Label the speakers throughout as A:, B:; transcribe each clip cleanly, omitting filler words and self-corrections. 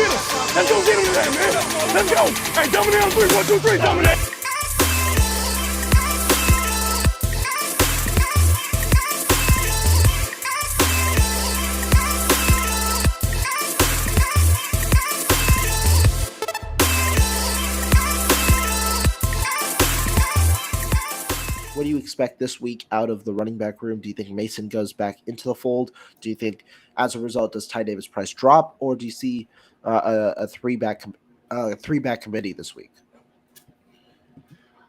A: get him. Let's go get him today, man. Let's go. Hey, dominate on 3. 1, 2, 3, dominate.
B: What do you expect this week out of the running back room? Do you think Mason goes back into the fold? Do you think, as a result, does Ty Davis Price drop, or do you see a three-back committee this week?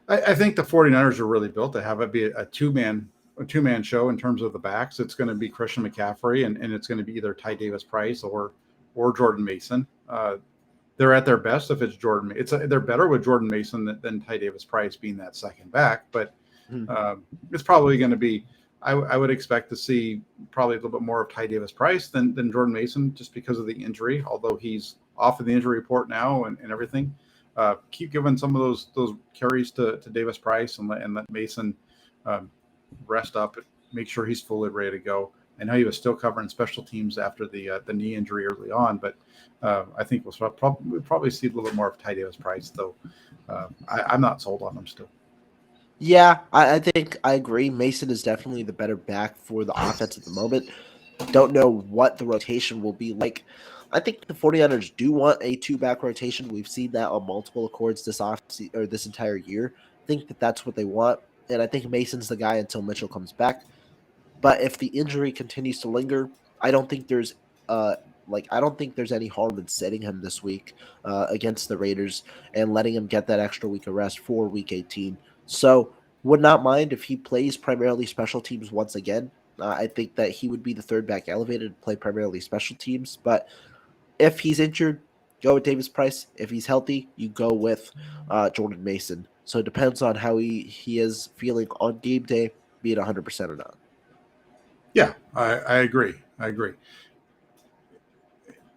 C: I think the 49ers are really built to have it be a two-man show in terms of the backs. It's going to be Christian McCaffrey, and it's going to be either Ty Davis Price or Jordan Mason. They're at their best if it's Jordan. They're better with Jordan Mason than Ty Davis Price being that second back, but it's probably going to be. I would expect to see probably a little bit more of Ty Davis Price than Jordan Mason, just because of the injury. Although he's off of the injury report now and everything, keep giving some of those carries to Davis Price and let Mason rest up, make sure he's fully ready to go. I know he was still covering special teams after the knee injury early on, but I think we'll probably see a little bit more of Ty Davis Price, though. I'm not sold on him still.
B: Yeah, I think I agree. Mason is definitely the better back for the offense at the moment. Don't know what the rotation will be like. I think the 49ers do want a two-back rotation. We've seen that on multiple accords this entire year. I think that's what they want, and I think Mason's the guy until Mitchell comes back. But if the injury continues to linger, I don't think there's any harm in sitting him this week against the Raiders and letting him get that extra week of rest for Week 18. So would not mind if he plays primarily special teams once again. I think that he would be the third back elevated to play primarily special teams. But if he's injured, go with Davis Price. If he's healthy, you go with Jordan Mason. So it depends on how he is feeling on game day, be it 100% or not.
C: Yeah, I agree. And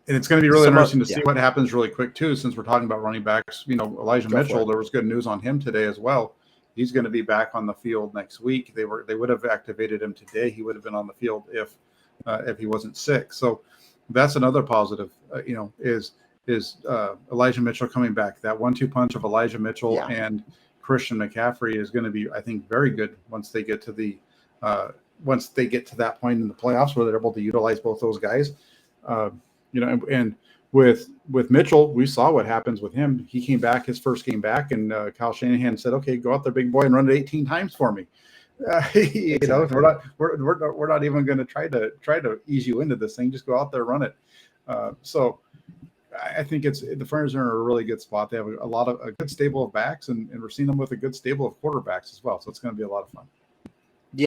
C: it's going to be really interesting to see what happens really quick, too, since we're talking about running backs. Elijah Mitchell, there was good news on him today as well. He's going to be back on the field next week. They would have activated him today. He would have been on the field if he wasn't sick. So that's another positive, is Elijah Mitchell coming back. That 1-2 punch of Elijah Mitchell and Christian McCaffrey is going to be, I think, very good once they get to that point in the playoffs where they're able to utilize both those guys. And with Mitchell, we saw what happens with him. He came back his first game back, and Kyle Shanahan said, "Okay, go out there, big boy, and run it 18 times for me." We're not even going to try to ease you into this thing. Just go out there, run it. So I think the 49ers are in a really good spot. They have a good stable of backs, and we're seeing them with a good stable of quarterbacks as well. So it's going to be a lot of fun.